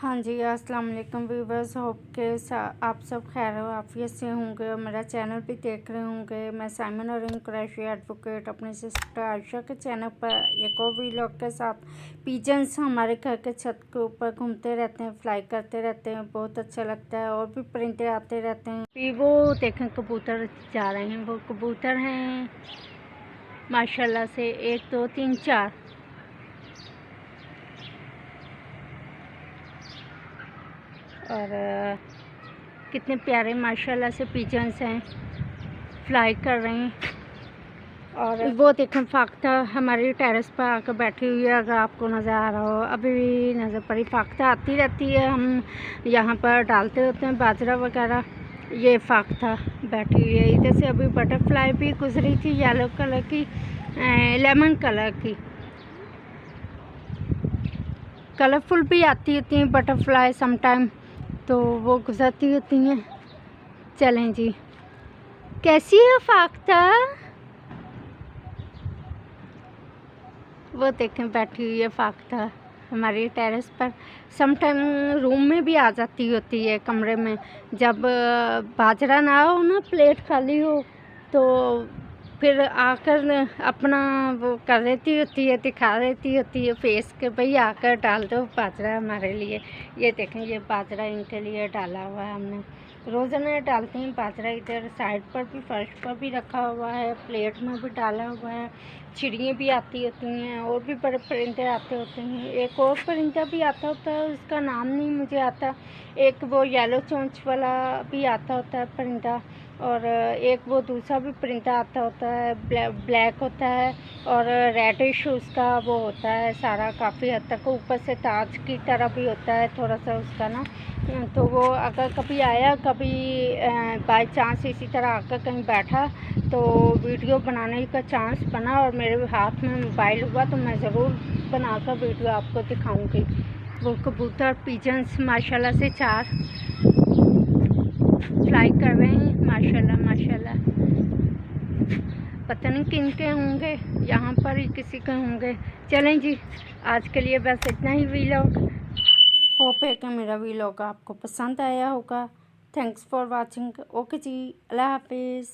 हाँ जी, अस्सलाम वालेकुम व्यूवर्स। होप के आप सब खैर आफियत से होंगे और मेरा चैनल भी देख रहे होंगे। मैं साइमन और कुरैशी एडवोकेट अपनी सिस्टर आयशा के चैनल पर एक और व्लॉग के साथ। पिजन्स हमारे घर के छत के ऊपर घूमते रहते हैं, फ्लाई करते रहते हैं, बहुत अच्छा लगता है। और भी परिंदे आते रहते हैं। फिर वो देखें कबूतर जा रहे हैं, वो कबूतर हैं माशाल्लाह से 1 2 3 4 और कितने प्यारे माशाल्लाह से पिजन्स हैं, फ्लाई कर रहे हैं। और वो देखें फाख्ता हमारी टेरेस पर आकर बैठी हुई है, अगर आपको नज़र आ रहा हो। अभी भी नज़र पड़ी, फाख्ता आती रहती है, हम यहाँ पर डालते होते हैं बाजरा वगैरह। ये फाख्ता बैठी हुई है। इधर से अभी बटरफ्लाई भी गुजरी थी, येलो कलर की, लेमन कलर की। कलरफुल भी आती होती हैं बटरफ्लाई समटाइम, तो वो गुजरती होती हैं। चलें जी, कैसी है फाख्ता? वो देखें बैठी हुई है फाख्ता हमारी टेरेस पर। समटाइम रूम में भी आ जाती होती है, कमरे में। जब बाजरा ना हो ना, प्लेट खाली हो, तो फिर आकर अपना वो कर देती होती है, दिखा देती होती है फेस के, भाई आकर डाल दो बाजरा हमारे लिए। ये देखें, ये बाजरा इनके लिए डाला हुआ है हमने। रोज़ाना डालते हैं बाजरा। इधर साइड पर भी, फर्श पर भी रखा हुआ है, प्लेट में भी डाला हुआ है। चिड़ियाँ भी आती होती हैं और भी बड़े परिंदे आते होते हैं। एक और परिंदा भी आता होता है, उसका नाम नहीं मुझे आता। एक वो येलो चोंच वाला भी आता होता है परिंदा, और एक वो दूसरा भी परिंदा आता होता है, ब्लैक होता है और रेडिश उसका वो होता है सारा, काफ़ी हद तक ऊपर से ताज की तरह भी होता है थोड़ा सा उसका ना। तो वो अगर कभी आया, कभी बाय चांस इसी तरह आकर कहीं बैठा, तो वीडियो बनाने का चांस बना और मेरे हाथ में मोबाइल हुआ, तो मैं ज़रूर बनाकर वीडियो आपको दिखाऊंगी। वो कबूतर पिजन्स माशाल्लाह से 4 फ्लाई कर रहे हैं माशाल्लाह माशाल्लाह। पता नहीं किन के होंगे, यहाँ पर ही किसी के होंगे। चलें जी, आज के लिए बस इतना ही व्लॉग। होप है कि मेरा व्लॉग आपको पसंद आया होगा। Thanks for watching. ओके जी, अल्लाह हाफिज़।